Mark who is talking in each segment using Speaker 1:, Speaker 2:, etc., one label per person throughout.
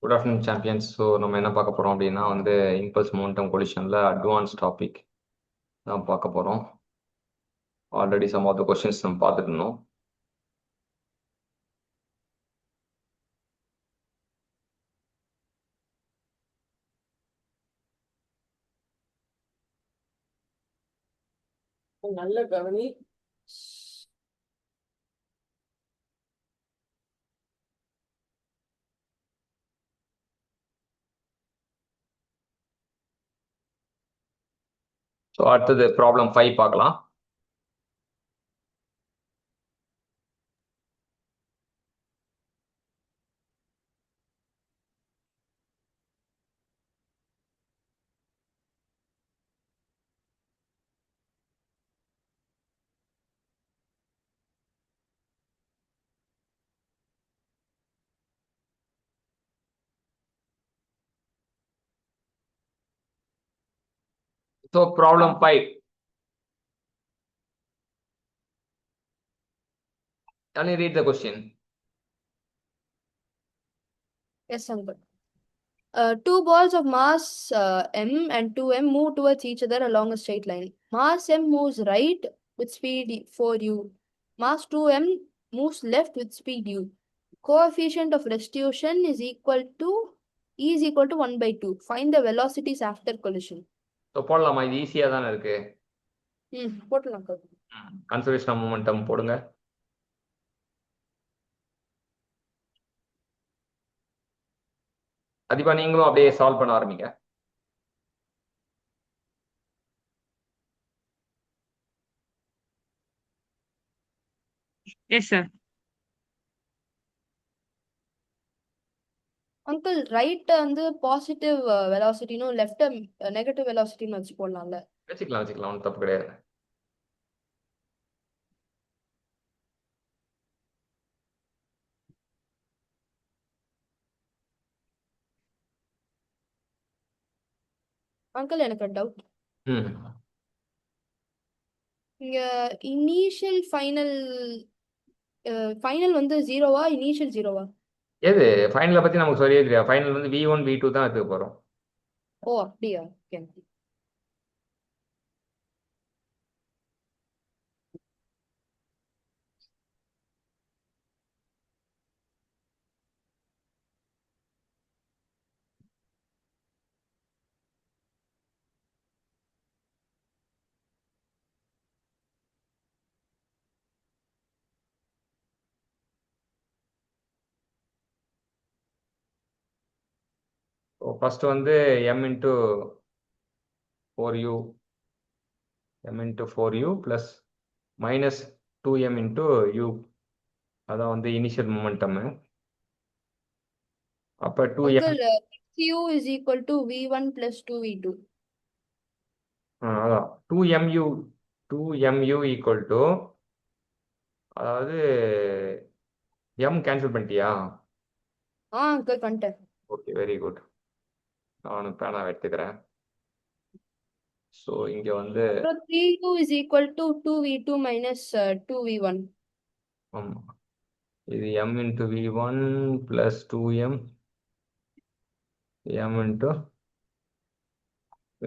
Speaker 1: Good afternoon champions. So நம்ம என்ன பார்க்க போகிறோம் அப்படின்னா இம்பல்ஸ் மொமெண்டம் கொலிஷனில் அட்வான்ஸ் டாபிக் தான் பார்க்க போகிறோம். Already some of the questions நம்ம பார்த்துட்டு இருந்தோம்.
Speaker 2: நல்ல கவனி.
Speaker 1: ஸோ அடுத்தது ப்ராப்ளம் 5 பார்க்கலாம். So problem 5. Can you read the question?
Speaker 3: Yes, uncle. Two balls of mass m and 2m move towards each other along a straight line. Mass m moves right with speed 4u. Mass 2m moves left with speed u. Coefficient of restitution is equal to E is equal to 1 by 2. Find the velocities after collision.
Speaker 1: So போடலாமா? இது ஈஸியாக தானே இருக்கு.
Speaker 3: போட்டலாம் uncle.
Speaker 1: Conservation of momentum போடுங்க. அதிபா நீங்களும் அப்படியே solve பண்ண ஆரம்பிங்க.
Speaker 2: Yes sir.
Speaker 3: Uncle, right வந்து பாசிட்டிவ் வெலாசிட்டினும் லெஃப்ட் நெகட்டிவ் வெலாசிட்டின்னு வச்சு போடலாம்ல?
Speaker 1: வச்சுக்கலாம் வச்சுக்கலாம், ஒன்றும் தப்பு கிடையாது.
Speaker 3: அங்கிள் எனக்கு டவுட்.
Speaker 1: ம்
Speaker 3: இங்க இனிஷியல் ஃபைனல் ஃபைனல் வந்து ஜீரோவா இனிஷியல் ஜீரோவா?
Speaker 1: எது ஃபைனலை பற்றி நமக்கு சொல்லவே தெரியாது. ஃபைனல் வந்து V1 V2 தான் எடுத்துக்க போகிறோம்.
Speaker 3: ஓ அப்படியா? ஓகே.
Speaker 1: ஸோ ஃபர்ஸ்ட் வந்து m into 4u plus minus 2m into u, அதான் வந்து இனிஷியல் மொமெண்டம்மு. அப்போ 2m
Speaker 3: uncle 6u is equal to v1 plus 2v2.
Speaker 1: அதான் 2mu ஈக்குவல் டு, அதாவது m கேன்சல் பண்ணிட்டியா?
Speaker 3: அங்கிள் பண்ணிட்டேன்.
Speaker 1: Okay, very good. நானும் பேனா எடுத்துக்கிறேன். ஸோ இங்கே வந்து
Speaker 3: 3u is equal to 2v2 minus 2v1.
Speaker 1: ஆமாம், இது m into v1 plus 2m into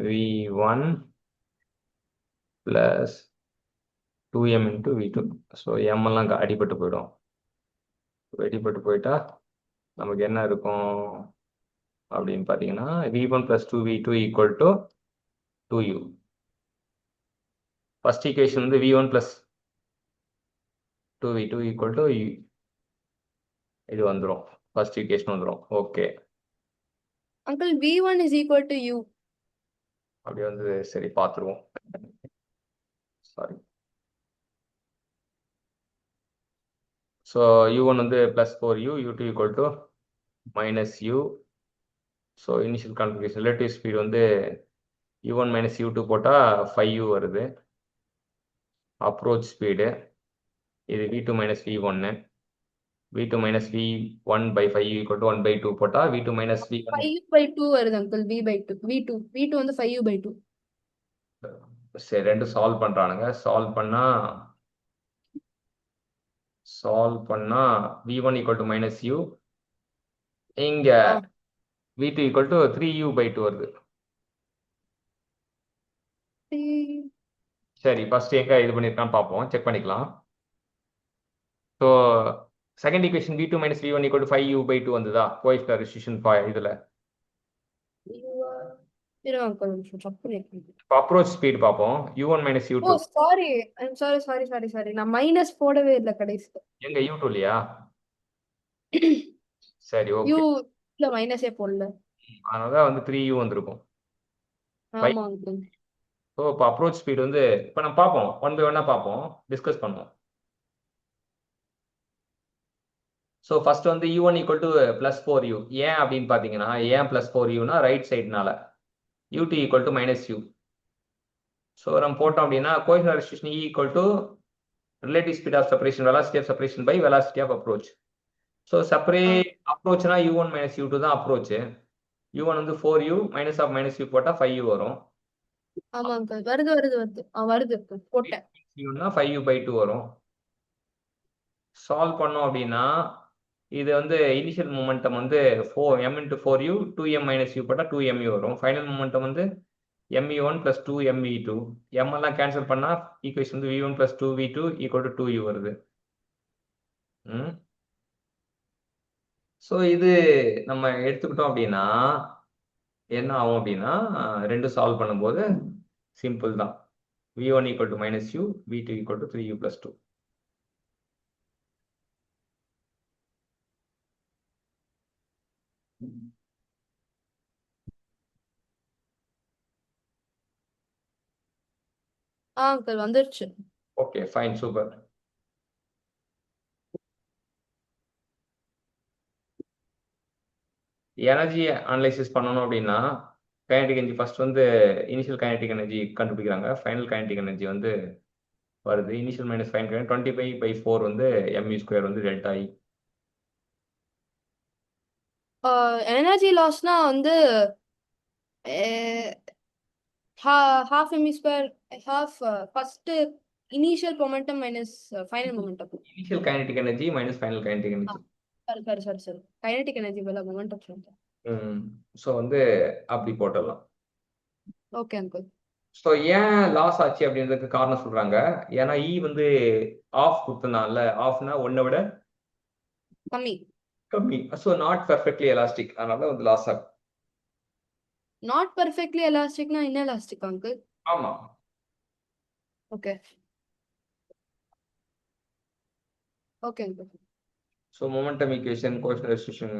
Speaker 1: v1 plus 2m into v2. So m எல்லாம் அடிபட்டு போயிடும். அடிபட்டு போயிட்டா நமக்கு என்ன இருக்கும் அப்படின்னு பார்த்தீங்கன்னா v1 plus 2v2 equal to 2u. First equation வந்து v1 plus 2v2 equal to இது வந்துடும், ஃபர்ஸ்ட் ஈக்குவேஷன் வந்துடும். Okay,
Speaker 3: uncle v1 is equal to u.
Speaker 1: அப்படி வந்து சரி பார்த்துருவோம். சாரி. ஸோ u1 வந்து plus 4u, u2 equal to minus u. So initial configuration relative speed வந்து u1 மைனஸ் u2 போட்டால் 5u வருது. அப்ரோச் ஸ்பீடு இது v2 minus v1, v2 minus v1 by 5 equal to 1 by 2 போட்டால் v2 minus v1
Speaker 3: 5 by 2 வருது uncle. v by 2 v2 வந்து 5u by 2.
Speaker 1: சரி, ரெண்டு solve பண்ணுறானுங்க. சால்வ் பண்ணா v1 equal to minus u. இங்கே v2 ஈக்குவல் டு 3u/2 வருது. சரி, ஃபர்ஸ்ட் எங்க இது பண்ணியிருக்கான்னு பார்ப்போம், செக் பண்ணிக்கலாம். So second equation v2 minus v1 equal to 5u/2 வந்ததா, கோஎஃபிஷியன்ட் ரெஸ்ட்ரிக்ஷன் இதுல.
Speaker 3: இருங்க uncle, ஒரு நிமிஷம் check பண்ணிருக்கேன்.
Speaker 1: இப்போ அப்ரோச் ஸ்பீட் பார்ப்போம், u1 மைனஸ்
Speaker 3: ஓ
Speaker 1: u2.
Speaker 3: சாரி, ஐம் சாரி, நான் மைனஸ் போடவே இல்லை கடைசியில்.
Speaker 1: எங்க u2 இல்லையா? சரி,
Speaker 3: யூ
Speaker 1: ஓகே.
Speaker 3: இல்ல மைனஸே போடல.
Speaker 1: அதனால வந்து 3u வந்திருக்கும்.
Speaker 3: ஆமா uncle.
Speaker 1: ஸோ இப்போ அப்ரோச் ஸ்பீட் வந்து இப்போ நம்ம பார்ப்போம், ஒன் பை ஒன்னாக பார்ப்போம், டிஸ்கஸ் பண்ணுவோம். ஸோ ஃபர்ஸ்ட் வந்து u1 equal to plus 4u. ஏன் அப்படின்னு பார்த்தீங்கன்னா, ஏன் ப்ளஸ் 4uனா ரைட் சைடுனால, u2 equal to minus u. So நம்ம போட்டோம் அப்படின்னா coefficient restriction e equal to relative speed of separation, velocity of separation by velocity of approach. So separate அப்ரோச்னா u1 மைனஸ் u2 தான் அப்ரோச். u1 வந்து 4u minus of minus u போட்டால் 5u வரும்.
Speaker 3: ஆமா uncle, வருது போட்டேன்.
Speaker 1: u 5u/2 வரும். Solve பண்ணோம் அப்படின்னா இது வந்து இனிஷியல் மொமெண்டம் வந்து 4m × 4u 2m minus u போட்டால் 2mu வரும். ஃபைனல் மொமெண்டம் வந்து me1 + 2me2. m எல்லாம் கேன்சல் பண்ணால் ஈக்குவேஷன் வந்து v1 + 2v2 = 2u வருது. ஸோ இது நம்ம எடுத்துக்கிட்டோம் அப்படின்னா என்ன ஆகும் அப்படின்னா, ரெண்டு சால்வ் பண்ணும்போது சிம்பிள் தான். v1 = -u, v2 = 3u + 2.
Speaker 3: uncle வந்துருச்சு.
Speaker 1: Okay, fine, super. Energy analysis பண்ணணும் அப்படின்னா கைனடிக் எனர்ஜி ஃபர்ஸ்ட் வந்து இனிஷியல் கைனடிக் எனர்ஜி கண்டுபிடிக்கிறாங்க, ஃபைனல் கைனடிக் எனர்ஜி வந்து வருது. இனிஷியல் மைனஸ் ஃபைனல் 25/4 வந்து mu² வந்து டெல்டா இ.
Speaker 3: எனர்ஜி லாஸ்னா வந்து half m², half first initial momentum minus final momentum.
Speaker 1: Initial kinetic energy minus final kinetic energy.
Speaker 3: சரி, kinetic energy பதிலா momentum சொல்றேன்.
Speaker 1: So வந்து அப்படி போட்டுடலாம்.
Speaker 3: Okay uncle.
Speaker 1: ஸோ ஏன் லாஸ் ஆச்சு அப்படின்றதுக்கு காரணம் சொல்றாங்க. ஏன்னா இ வந்து ஆஃப் கொடுத்தனால, ஆஃப்னா ஒன்னை விட கம்மி. ஸோ நாட் பெர்ஃபெக்ட்லி எலாஸ்டிக், அதனால வந்து லாஸ் ஆகும்.
Speaker 3: நாட் பெர்ஃபெக்ட்லி எலாஸ்டிக்னா இன்எலாஸ்டிக் அங்கிள்?
Speaker 1: ஆமா.
Speaker 3: Okay uncle.
Speaker 1: So momentum equation, coefficient restriction.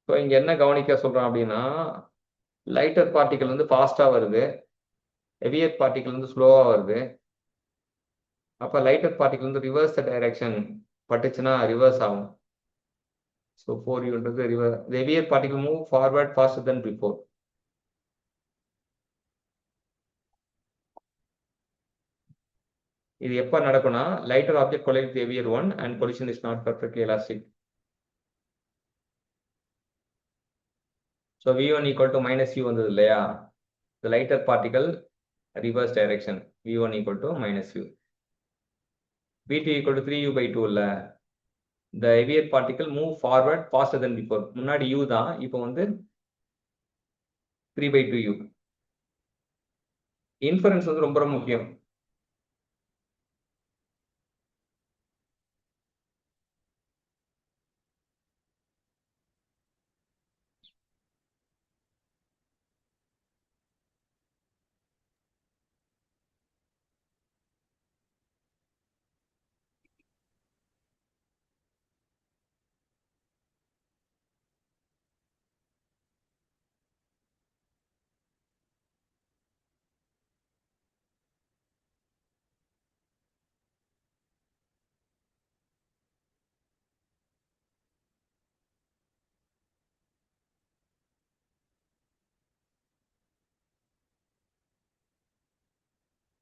Speaker 1: So இங்க என்ன கவனிக்க சொல்றோம் அப்படின்னா, லைட்டர் பார்ட்டிகல் வந்து ஃபாஸ்டா வருது, ஹெவியர் பார்ட்டிகல் வந்து ஸ்லோவா வருது. அப்ப லைட்டர் பார்ட்டிகல் வந்து ரிவர்ஸ் டைரக்ஷன் பட்டுச்சுன்னா ரிவர்ஸ் ஆகும். So 4u reverse. The heavier particle move forward faster than before. இது எப்ப நடக்கும்னா, lighter object collides with the heavier one and collision is not perfectly elastic. So v1 = -u வந்தது இல்லையா, the lighter particle reverse direction, v1 = -u. v2 = 3u/2 இல்ல, the heavier particle move forward faster than before. முன்னாடி u தான், இப்போ வந்து 3/2u. Inference வந்து ரொம்ப ரொம்ப முக்கியம்.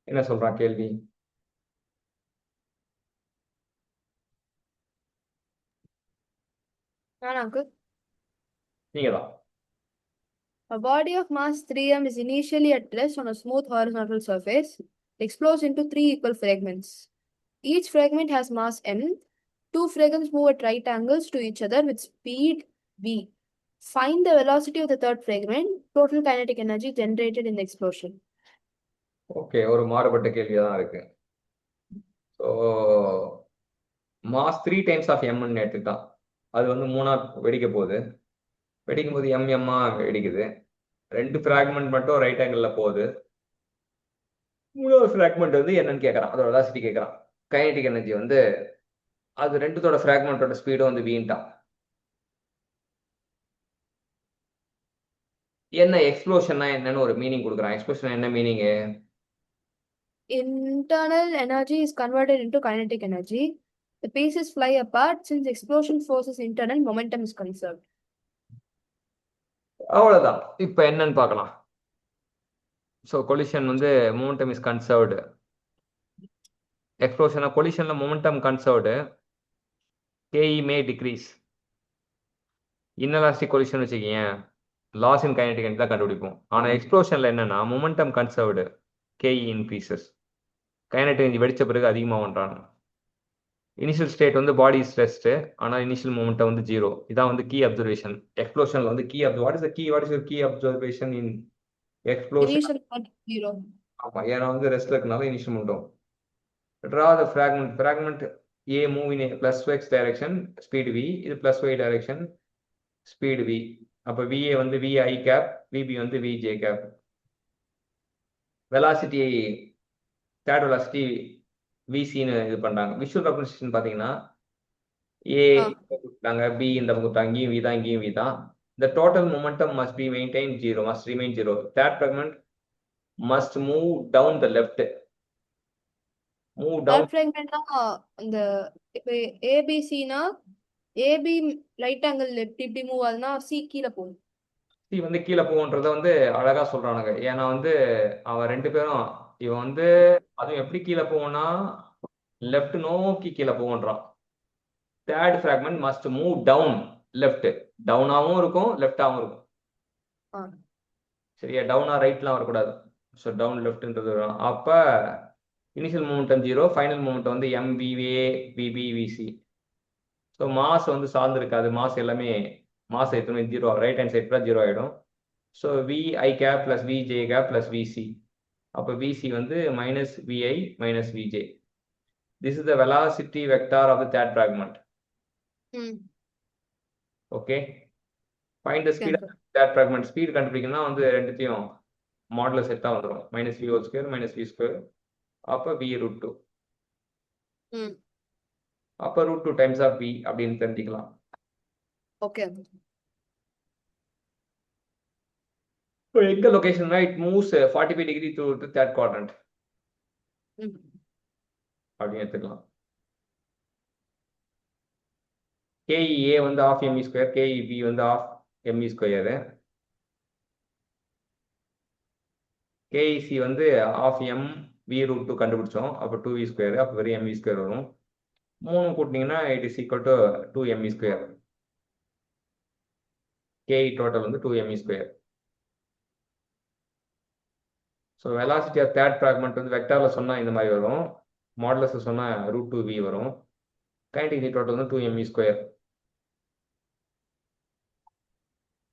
Speaker 1: என்ன சொல்றான் கேள்வி?
Speaker 3: அங்கிள்
Speaker 1: நீங்க தான்.
Speaker 3: A body of mass 3m is initially at rest on a smooth horizontal surface. It explodes into three equal fragments. Each fragment has mass m. Two fragments move at right angles to each other with speed v. Find the velocity of the third fragment, total kinetic energy generated in the explosion.
Speaker 1: Okay, ஒரு மாறுபட்ட கேள்வியா தான் இருக்கு. So mass 3 times of எம்ன்னு எடுத்துக்கிட்டான். அது வந்து 3ஆ வெடிக்க போகுது. வெடிக்கும் போது எம்மா வெடிக்குது. 2 ஃப்ராக்மெண்ட் மட்டும் ரைட் ஆங்கிளில் போகுது. 3வது ஃப்ராக்மெண்ட் வந்து என்னன்னு கேட்குறான், அதோட வெலாசிட்டி கேட்குறான். கைனடிக் எனர்ஜி வந்து அது ரெண்டுத்தோட ஃப்ராக்மெண்ட்டோட ஸ்பீடும் வந்து வீண்டான். என்ன எக்ஸ்ப்ளோஷன்னா என்னன்னு ஒரு மீனிங் கொடுக்குறான். எக்ஸ்ப்ளோஷன் என்ன meaning?
Speaker 3: Internal energy is converted into kinetic energy. The pieces fly apart since explosion forces internal momentum is conserved.
Speaker 1: அவ்வளோதான். இப்போ என்னன்னு பார்க்கலாம். ஸோ கொலிஷன் வந்து மொமெண்டம் இஸ் கன்சர்வ்டு. எக்ஸ்ப்ளோஷனாக கொலிஷனில் momentum conserved. KE may decrease. Inelastic collision வச்சுக்கீங்க, loss in kinetic energy தான் கண்டுபிடிப்போம். ஆனால் எக்ஸ்ப்ளோஷனில் என்னன்னா momentum conserved, KE increases. Kinetic energy வெடிச்ச பிறகு அதிகமாகன்றான். இனிஷியல் ஸ்டேட் வந்து பாடி இஸ் ரெஸ்ட், ஆனால் இனிஷியல் மொமெண்டம் வந்து 0. இதான் வந்து கீ அப்சர்வேஷன். எக்ஸ்ப்ளோஷனில் வந்து what is the key observation in explosion?
Speaker 3: Initial point 0.
Speaker 1: ஆமாம், ஏன்னா வந்து ரெஸ்ட்ல இருக்கனால initial momentum. Draw the fragment. Fragment A move in a plus x direction, speed v. இது plus y direction, speed v. அப்போ VA வந்து VI cap, VB வந்து VJ cap. velocity, third velocity VCன்னு இது பண்றாங்க. விஷுவல் ரெப்ரசன்டேஷன் பார்த்தீங்கன்னா A கொடுத்தாங்க, B இந்த பக்கம் கொடுத்தாங்க, இங்கேயும் V தான், இங்கேயும் V தான். The total momentum must be maintained 0, must remain 0. Third fragment must move down the left. Move down.
Speaker 3: Third fragment இந்த இப்போ ஏபிசினா ஏபி ரைட் ஆங்கிள் இப்படி மூவ் ஆகுதுன்னா சி கீழே போகும்.
Speaker 1: சி வந்து கீழே போகுன்றத வந்து அழகா சொல்றானுங்க. ஏன்னா வந்து அவன் 2 பேரும் இவன் வந்து அதுவும் எப்படி கீழே போவோம்னா லெஃப்ட் நோக்கி கீழே போகன்றான். Third fragment must move down left. டவுனாகவும் இருக்கும், லெஃப்டாகவும் இருக்கும். சரியா? டவுனா ரைட்லாம் வரக்கூடாது. ஸோ டவுன் லெஃப்ட்ன்றது வரும். அப்போ இனிஷியல் மூமெண்டம் 0, ஃபைனல் மூமெண்டம் வந்து எம்பிஏ பிபி விசி. ஸோ மாஸ் வந்து சார்ந்து இருக்காது. மாஸ் எல்லாமே மாஸ் எடுத்துமே 0, ரைட் ஹேண்ட் சைட் 0 ஆகிடும். So VI cap plus VJ cap plus VC. அப்போ VC வந்து minus VI minus VJ. This is the velocity vector of the third fragment. Okay. Find the speed of the third fragment. Speed கண்டுபிடிக்கணும்னா வந்து ரெண்டுத்தையும் modulus செட்டாக வந்துடும். -v whole square minus v square. அப்போ v root 2. அப்போ root 2 times of v அப்படின்னு தெரிஞ்சுக்கலாம்.
Speaker 3: Okay.
Speaker 1: So எங்க லொகேஷன்னா it moves 45 degree to the third quadrant. அப்படின்னு எடுத்துக்கலாம். KEA வந்து half mv square, KEB வந்து half mv square. KEC வந்து half m v root 2 கண்டுபிடிச்சோம். அப்போ 2v square, அப்போ வெறும் mv square வரும். 3 கூட்டினீங்கன்னா it is equal to 2mv square. KE total வந்து 2mv square. So velocity of third fragment வந்து வெக்டாரில் சொன்னால் இந்த மாதிரி வரும், மாடுலஸில் சொன்னால் root 2v வரும். கைனடிக் எனர்ஜி டோட்டல் வந்து 2mv ஸ்கொயர்.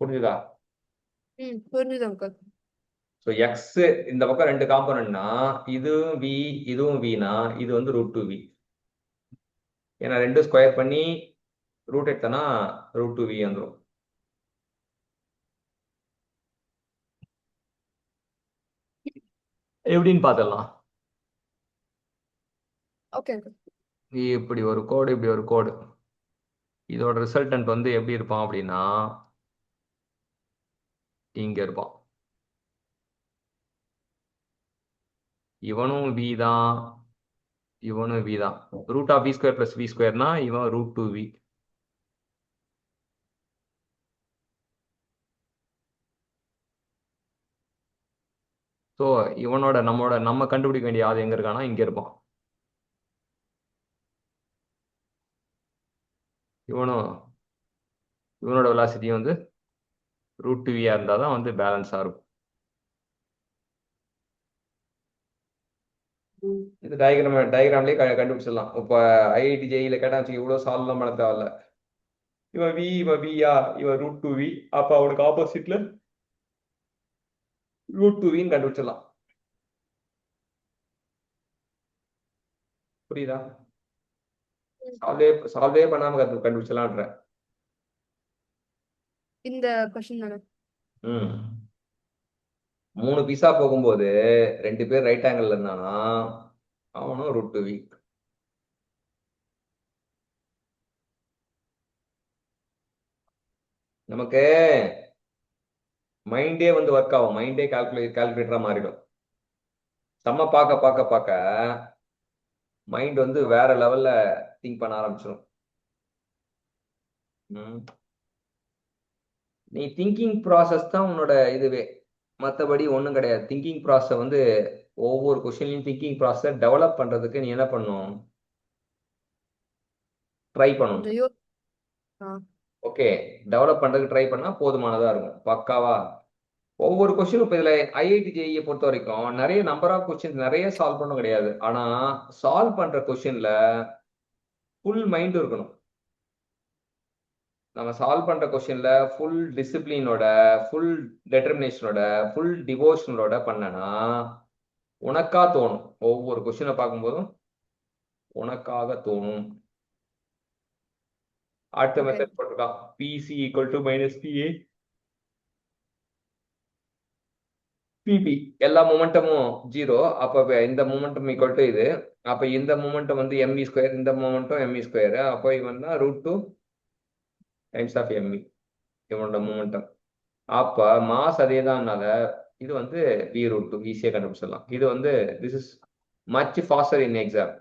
Speaker 1: புரிஞ்சுதா?
Speaker 3: புரிஞ்சுது அங்கிள்.
Speaker 1: ஸோ எக்ஸ் இந்த பக்கம் 2 காம்பனண்ட்னா இதுவும் வி இதுவும் வினா இது வந்து root 2v. ஏன்னா 2 ஸ்கொயர் பண்ணி ரூட் எடுத்தனா root 2v வந்துடும். எப்படின்னு பார்த்துடலாம்.
Speaker 3: ஓகே.
Speaker 1: இப்படி ஒரு கோடு, இப்படி ஒரு கோடு. இதோட ரிசல்டன்ட் வந்து எப்படி இருப்பான் அப்படின்னா இங்க இருப்பான். இவனும் v தான், இவனும் v தான். Root of v square plus v ஸ்கொயர்னா இவன் root 2v. ஸோ இவனோட நம்ம கண்டுபிடிக்க வேண்டிய ஆள் எங்க இருக்கானா இங்க இருப்பான். இவனோட வெலாசிட்டி வந்து ரூட் வியா இருந்தால் தான் வந்து பேலன்ஸாக இருக்கும். இது டயக்ராம்லேயே கண்டுபிடிச்சிடலாம். இப்போ ஐஐடி ஜேஇல கேட்டா வச்சுக்க இவ்வளோ சால்வ்லாம் பண்ண தேவையில்ல. இவன் வியா, இவன் ரூட் டூ வி, அப்போ அவனுக்கு ஆப்போசிட்ல ரூட் டூ வின்னு கண்டுபிடிச்சிடலாம். புரியுதா? சால்வே பண்ணாம கண்டுபிடிச்சலான்ற.
Speaker 3: இந்த கொஸ்டின் தானே?
Speaker 1: ம் 3 பீஸா போகும்போது 2 பேர் ரைட் ஆங்கிள் இருந்தானா அவனும் ரூட் டூ வி. நமக்கு மைண்டே வந்து ஒர்க் ஆகும். மைண்டே கால்குலேட்டரா மாறிடும். செம்ம பார்க்க பார்க்க பார்க்க மைண்ட் வந்து வேற லெவல்ல திங்க் பண்ண ஆரம்பிச்சிடும். நீ திங்கிங் ப்ராசஸ் தான் உன்னோட இதுவே, மற்றபடி ஒன்றும் கிடையாது. திங்கிங் ப்ராசஸ் வந்து ஒவ்வொரு கொஸ்டின்லையும் திங்கிங் ப்ராசஸ் டெவலப் பண்றதுக்கு நீ என்ன பண்ணணும்? ட்ரை பண்ணணும்.
Speaker 3: கொஞ்சம் யோ ஆ
Speaker 1: ஓகே, டெவலப் பண்றதுக்கு ட்ரை பண்ணா போதுமானதா இருக்கும். பக்காவா ஒவ்வொரு கொஸ்டினும். இப்போ இதுல ஐஐடி ஜேஇயை பொறுத்த வரைக்கும் நிறைய நம்பர் ஆஃப் கொஸ்டின் நிறைய சால்வ் பண்ண கிடையாது. ஆனா சால்வ் பண்ற கொஸ்டின்ல ஃபுல் மைண்ட் இருக்கணும். நம்ம சால்வ் பண்ற கொஸ்டின்ல ஃபுல் டிசிப்ளினோட, ஃபுல் டெட்டர்மினேஷனோட, ஃபுல் டிவோஷனோட பண்ணனா உனக்கா தோணும். ஒவ்வொரு கொஸ்டினை பார்க்கும்போதும் உனக்காக தோணும். அடுத்த
Speaker 3: ஓகே
Speaker 1: மெத்தட் போட்டிருக்கான், PC equal to minus PA PB. எல்லா மொமெண்டமும் ஜீரோ. அப்ப இந்த மொமெண்டம் ஈக்குவல் டு இது. அப்ப இந்த மொமெண்டம் வந்து எம்இ ஸ்கொயர், இந்த மொமெண்டம் எம்இ ஸ்கொயர். அப்போ இவன் தான் root two times of ME இவனோட மொமெண்டம். அப்ப மாஸ் அதே தான்னால இது வந்து வி ரூட் டூ ஈஸியா கண்டுபிடிச்சிடலாம். இது வந்து this is much pastor in exam.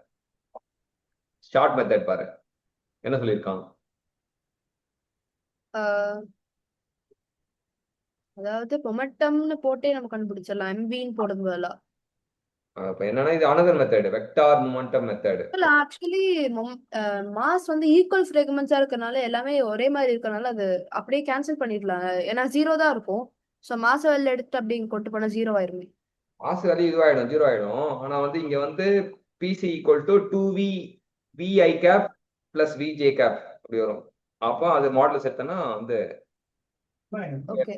Speaker 1: Short method பாரு என்ன சொல்லியிருக்காங்க.
Speaker 3: அதாவது மொமெண்டம்னு போட்டே நம்ம கண்டுபிடிச்சிடலாம், எம்பின்னு போடுறது பதிலா.
Speaker 1: அப்ப என்னன்னா இது another method, vector momentum method.
Speaker 3: இல்ல ஆக்சுவலி மாஸ் வந்து ஈக்குவல் ஃப்ரேக்மெண்ட்ஸா இருக்கறனால எல்லாமே ஒரே மாதிரி இருக்கறனால அது அப்படியே கேன்சல் பண்ணிடலாம். ஏன்னா ஜீரோ தான் இருக்கும். ஸோ மாச வெளில எடுத்து அப்படி கொண்டு போனா ஜீரோ ஆயிருமே.
Speaker 1: மாசு வேல்யூ இதுவாயிடும், ஜீரோ ஆயிடும். ஆனா வந்து இங்க வந்து PC equal to two v VI cap plus VJ cap அப்படி வரும். அப்போ அது மாடல் செட்டனா வந்து
Speaker 3: ஓகே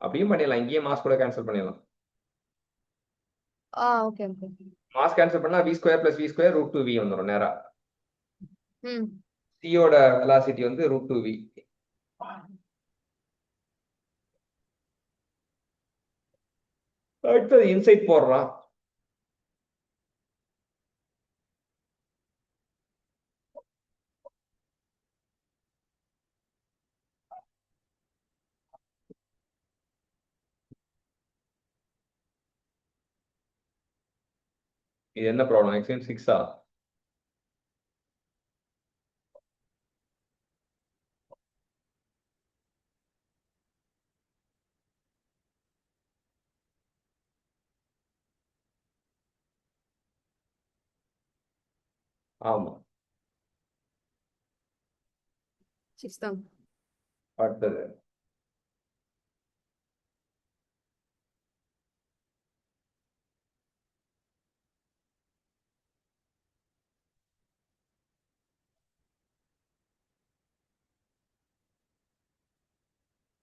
Speaker 1: அப்படியும் பண்ணிடலாம். இங்கேயே மாஸ் கூட கேன்சல் பண்ணிடலாம்.
Speaker 3: Okay okay.
Speaker 1: மாஸ் கேன்சல் பண்ணா v square plus v square root two v வந்துடும் நேரா.
Speaker 3: ம்
Speaker 1: சியோட வெலாசிட்டி வந்து ரூட் டூ வி. அடுத்தது இன்சைட் போடுறான். இது என்ன ப்ராப்ளம்? எக்ஸாம் 6ஆ? ஆமா,
Speaker 3: சிக்ஸ் தான்.
Speaker 1: அடுத்தது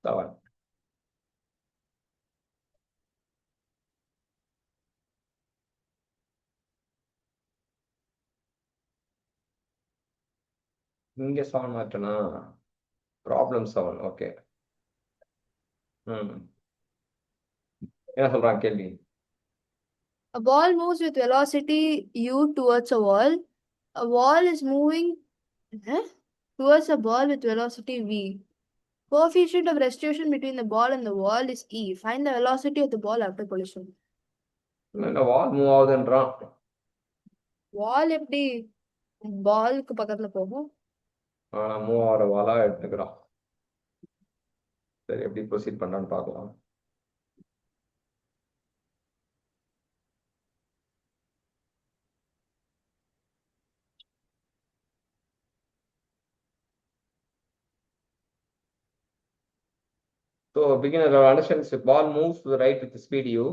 Speaker 1: செவன். இங்க செவன் மாற்றனா ப்ராப்ளம் 7. ஓகே. என்ன சொல்றான் கேள்வி?
Speaker 3: A ball moves with velocity u towards a wall. A wall is moving towards a ball with velocity v. Coefficient of restitution between the ball and the wall is e. Find the velocity of the ball after collision.
Speaker 1: என்ன வால் move ஆகுதுன்றான்.
Speaker 3: வால் எப்படி பாலுக்கு பக்கத்துல போகும்?
Speaker 1: ஆனா move ஆகிற வாலா எடுத்துக்கிறான். சரி, எப்படி proceed பண்றான்னு பார்க்கலாம். So beginner understand this. Ball moves to the right with the speed u.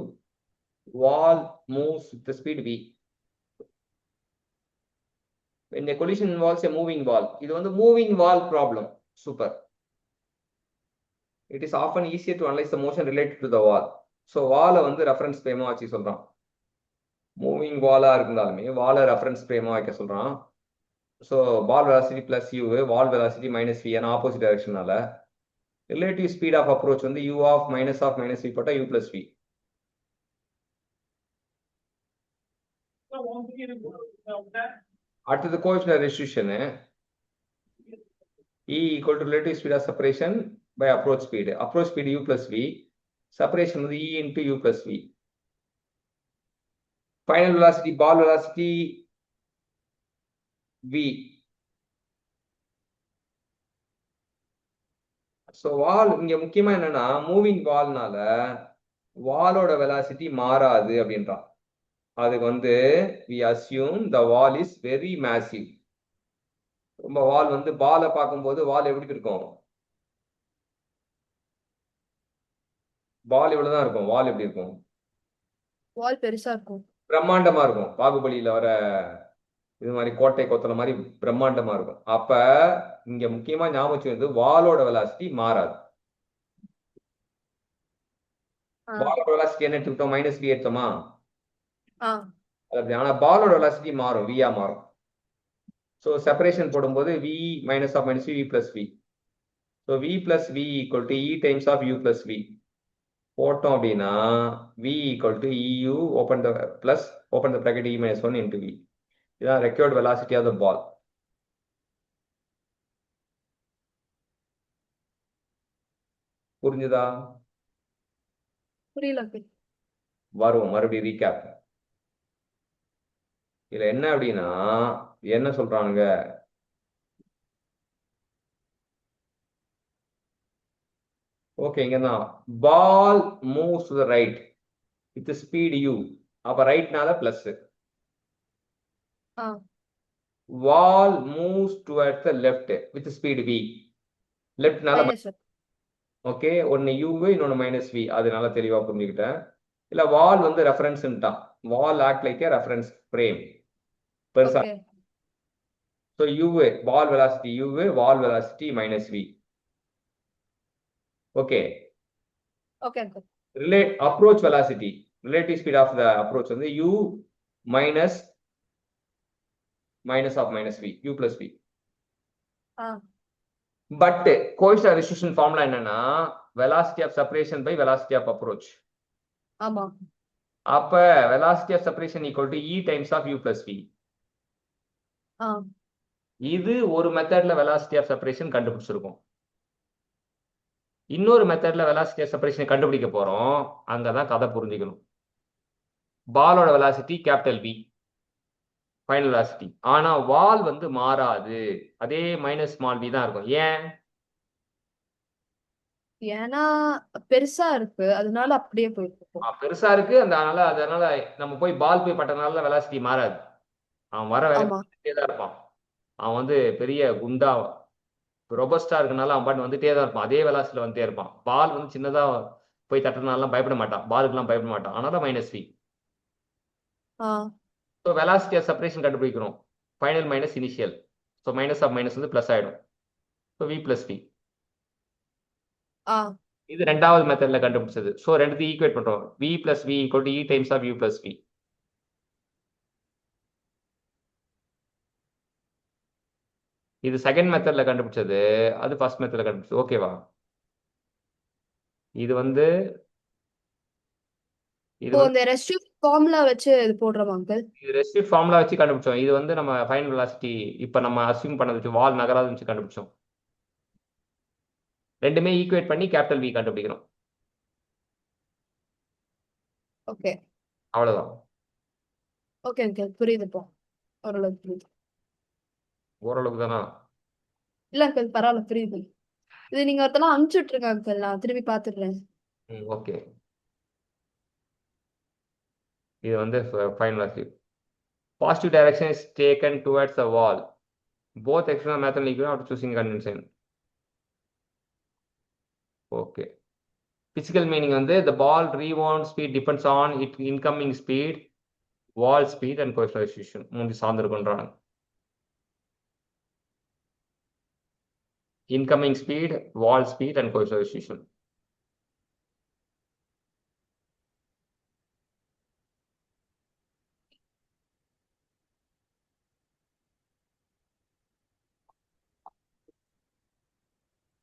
Speaker 1: Wall moves with the speed v. When a collision involves a moving ball, இது வந்து moving ball problem. Super. It is often easier to analyze the motion related to the wall. So wall வந்து reference frame வச்சு சொல்றான். Moving ball இருந்தாலுமே wall reference frame வைக்க சொல்றான். So ball velocity plus u, wall velocity minus v and opposite direction நால relative speed of approach வந்து u of minus v போட்டா u plus v. அடுத்தது coefficient restriction E equal to relative speed of separation by approach speed. Approach speed u plus v. Separation வந்து E into u plus v. Final velocity, ball velocity v. So wall இங்க முக்கியமா என்னன்னா moving வால்னால வாலோட velocity மாறாது அப்படின்றான். அதுக்கு வந்து we assume the wall is very massive. ரொம்ப வால் வந்து பாலை பார்க்கும்போது வால் எப்படி இருக்கும்? பால் இவ்வளவுதான் இருக்கும். வால் எப்படி இருக்கும்?
Speaker 3: வால் பெருசா இருக்கும்.
Speaker 1: பிரம்மாண்டமா இருக்கும். பாகுபலியில வர இது மாதிரி கோட்டை கொத்தல மாதிரி பிரம்மாண்டமா இருக்கும். அப்ப இங்க முக்கியமா ஞாபகம் வந்து வாலோட வெலாசிட்டி மாறாது. வாலோட வெலாசிட்டி என்ன எடுத்துக்கிட்டோம்? Minus v எடுத்தோமா? ஆனா பாலோட வெலாசிட்டி மாறும், வியா மாறும். ஸோ செப்பரேஷன் போடும்போது v minus of minus v plus v. So v plus v equal to e times of u plus v. போட்டோம் அப்படின்னா v equal to eu open the plus open the bracket e minus 1 into v. இதான் required velocity of the ball. புரிஞ்சுதா?
Speaker 3: புரியல.
Speaker 1: வருவோம் மறுபடியும் recap. இதுல என்ன அப்படின்னா என்ன சொல்றானுங்க? ஓகே, இங்கதான் ball moves to the right with speed u. அப்ப ரைட்னால plus. Wall moves towards the left with speed v. லெஃப்ட்னால ஓகே, ஒன்னு u இன்னொன்னு மைனஸ் v. அதனால தெளிவா புரிஞ்சுக்கிட்டேன். இல்ல வால் வந்து ரெஃபரன்ஸ்ன்ட்டான். Wall act like a reference frame. பெருசா. So u, ball velocity u, wall velocity minus v. Okay.
Speaker 3: Okay.
Speaker 1: Relate approach velocity, relative speed of the approach வந்து u minus of minus v, u plus v. But coefficient restriction formula என்னன்னா velocity of separation by velocity of approach.
Speaker 3: ஆமா.
Speaker 1: அப்ப velocity of separation equal to e times of u plus v. இது ஒரு மெத்தட்ல velocity of separation கண்டுபிடிச்சிருக்கோம். இன்னொரு மெத்தட்ல velocity of separation கண்டுபிடிக்க போறோம். அங்கதான் கதை புரிஞ்சுக்கணும். பாலோட velocity capital V, final velocity. ஆனா வால் வந்து மாறாது, அதே மைனஸ் ஸ்மால் v தான் இருக்கும். ஏன்?
Speaker 3: ஏன்னா பெருசா இருக்கு, அதனால அப்படியே போயிருக்கு.
Speaker 1: பெருசா இருக்கு, அதனால நம்ம போய் பால் போய் பட்டனால velocity மாறாது. அவன் வர வேலையே தான் இருப்பான். அவன் வந்து பெரிய குண்டா ரொபஸ்டா இருக்கனால அவன் பாட்டு வந்துட்டே தான் இருப்பான். அதே வெலாசிட்டில வந்துட்டே இருப்பான். பால் வந்து சின்னதா போய் தட்டுறதுனால பயப்பட மாட்டான். பாலுக்குலாம் பயப்பட மாட்டான். அதனால minus v. So velocity of separation கண்டுபிடிக்கிறோம். Final minus initial. So minus of minus வந்து பிளஸ் ஆயிடும். So v plus v. இது ரெண்டாவது மெத்தட்ல கண்டுபிடிச்சது. ஸோ ரெண்டுத்தையும் ஈக்குவேட் பண்றோம். v plus v equal to e times of u plus v. இது செகண்ட் மெத்தட்ல கண்டுபிடிச்சது, அது ஃபர்ஸ்ட் மெத்தட்ல கண்டுபிடிச்சது. ஓகேவா? இது வந்து
Speaker 3: இந்த ரெஸ்ட்ரிக்ட் ஃபார்முலா வச்சு இது போடுறோம் அங்கிள்.
Speaker 1: இது ரெஸ்ட்ரிக்ட் ஃபார்முலா வச்சு கண்டுபிடிச்சோம். இது வந்து நம்ம ஃபைனல் வெலாசிட்டி இப்ப நம்ம அஸ்யூம் பண்ணது வச்சு வால் நகராது வச்சு கண்டுபிடிச்சோம். ரெண்டுமே ஈக்குவேட் பண்ணி கேபிட்டல் v கண்டுபிடிக்கிறோம்.
Speaker 3: ஓகே,
Speaker 1: அவ்வளவுதான்.
Speaker 3: ஓகே ஓகே, புரியுது. இப்போ ஓரளவுக்கு புரியுது.
Speaker 1: ஓரளவுக்கு தானா?
Speaker 3: இல்ல அங்கிள், பரவாயில்ல, புரியுது. இது நீங்க ஒருத்தலாம் அனுப்பிச்சு விட்டுருங்க அங்கிள், நான் திரும்பி பாத்துடுறேன்.
Speaker 1: ஓகே, இது வந்து final velocity. Positive direction is taken towards the wall. Both external method equal after choosing convention. Okay, Physical meaning வந்து the ball rebound speed depends on its incoming speed, wall speed and coefficient. மூணு சார்ந்திருக்குன்றாங்க. Incoming speed, wall speed and coefficient.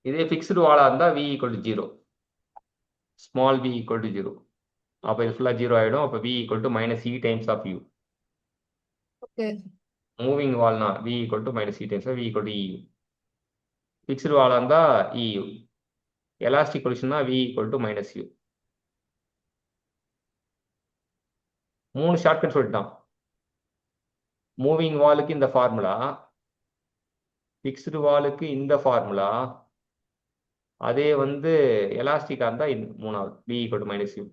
Speaker 1: இதே fixed வாலா இருந்தா v equal to 0. Small v equal to 0. அப்போ இது ஃபுல்லாக 0 ஆகிடும். அப்போ v equal to minus e times of u.
Speaker 3: Okay.
Speaker 1: Moving வால்னா v equal to minus e times of v equal to eu. Fixed வாலா இருந்தா eu. எலாஸ்டிக் கொலிஷன்னா v equal to minus u. 3 shortcut சொல்லிட்டான். மூவிங் வாலுக்கு இந்த formula, fixed வாலுக்கு இந்த formula, அதே வந்து எலாஸ்டிக்கா இருந்தா மூணாவது v equal to minus u.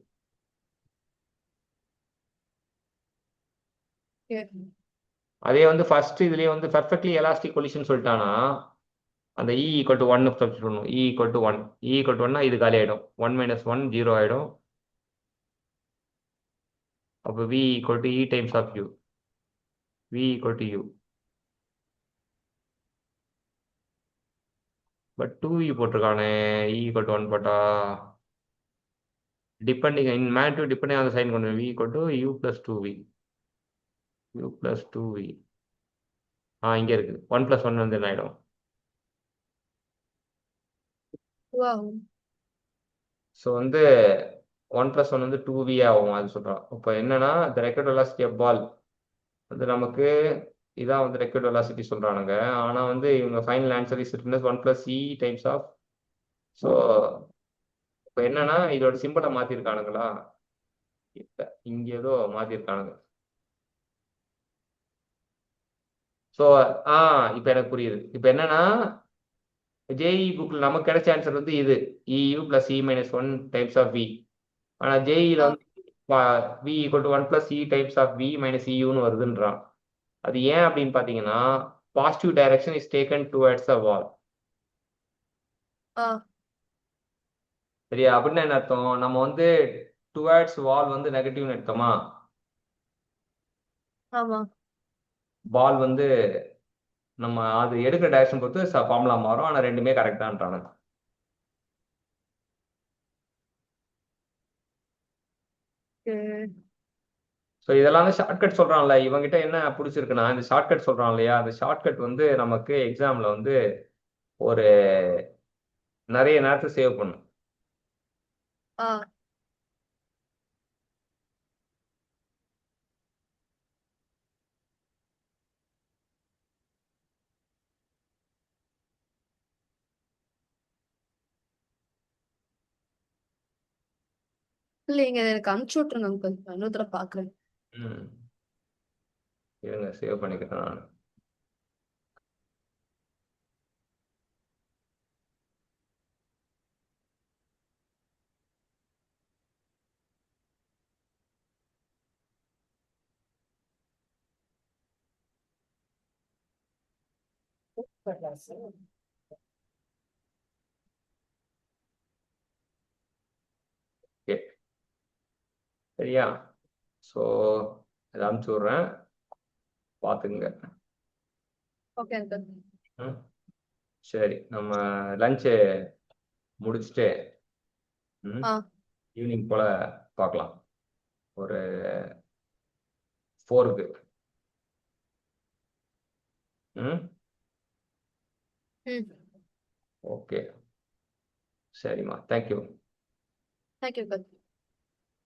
Speaker 3: Okay.
Speaker 1: அதே வந்து ஃபர்ஸ்ட் இதுலயே வந்து பெர்ஃபெக்ட்லி எலாஸ்டிக் கொலிஷன் சொல்லிட்டானா அந்த e equal to 1 சப்ஸ்டிட் பண்ணணும். e equal to 1. e equal to 1னா இது காலி ஆயிடும். 1 minus 1 0 ஆயிடும். அப்போ v equal to e times of u. v equal to u. But 2v போட்டிருக்கானே, e equal to 1 போட்டா depending in magnitude depending on sign கொண்டு v equal to u plus 2v. u plus 2v. இங்க இருக்கு 1 plus 1 வந்து என்ன ஆயிடும்?
Speaker 3: Wow.
Speaker 1: So வந்து 1 plus 1 வந்து 2v ஆகும். அது சொல்றான். இப்போ என்னன்னா the required velocity of ball வந்து நமக்கு இதான் வந்து ரெக்வயர்ட் வெலாசிட்டி சொல்றானுங்க. ஆனா வந்து இவங்க final answer is written as 1 plus e times of. So இப்போ என்னன்னா இதோட சிம்பிளை மாத்திருக்கானுங்களா? இப்ப இங்க ஏதோ மாத்திருக்கானுங்க. ஸோ இப்போ எனக்கு புரியுது. இப்போ என்னன்னா ஜேஇ புக்ல நமக்கு கிடைச்ச ஆன்சர் வந்து இது eu plus e minus 1 times of v. ஆனா ஜேஇல வந்து v equal to 1 plus e times of v minus euன்னு வருதுன்றான். அது ஏன் அப்படின்னு பாத்தீங்கன்னா positive direction is taken towards a wall. சரியா? அப்படின்னு என்ன அர்த்தம்? நம்ம வந்து டுவர்ட்ஸ் வால் வந்து நெகட்டிவ்னு எடுத்தோமா,
Speaker 3: ஆமா.
Speaker 1: பால் வந்து நம்ம அது எடுக்கிற டைரக்ஷன் பொறுத்து ஃபார்முலா மாறும். ஆனா ரெண்டுமே கரெக்டான்றானுங்க. ஸோ இதெல்லாம் வந்து ஷார்ட்கட் சொல்றான்ல, இவங்கிட்ட என்ன பிடிச்சிருக்குன்னா இந்த ஷார்ட்கட் சொல்றான் இல்லையா, அந்த ஷார்ட்கட் வந்து நமக்கு எக்ஸாம்ல வந்து ஒரு நிறைய நேரத்தை சேவ் பண்ணும்.
Speaker 3: இல்லைங்க, எனக்கு அனுப்பிச்சு விட்டுருங்க அங்கிள், இன்னொரு தடவை பாக்குறேன்.
Speaker 1: இருங்க சேவ் பண்ணிக்கிறேன் நான். ஓகே சரியா? ஸோ இதை அனுப்பிச்சு விட்றேன், பார்த்துக்குங்க.
Speaker 3: Okay uncle.
Speaker 1: சரி, நம்ம லஞ்சு முடிச்சுட்டு ஈவினிங் போல பார்க்கலாம் ஒரு 4க்கு. ஓகே சரிம்மா, தேங்க்யூ.
Speaker 3: Thank you uncle.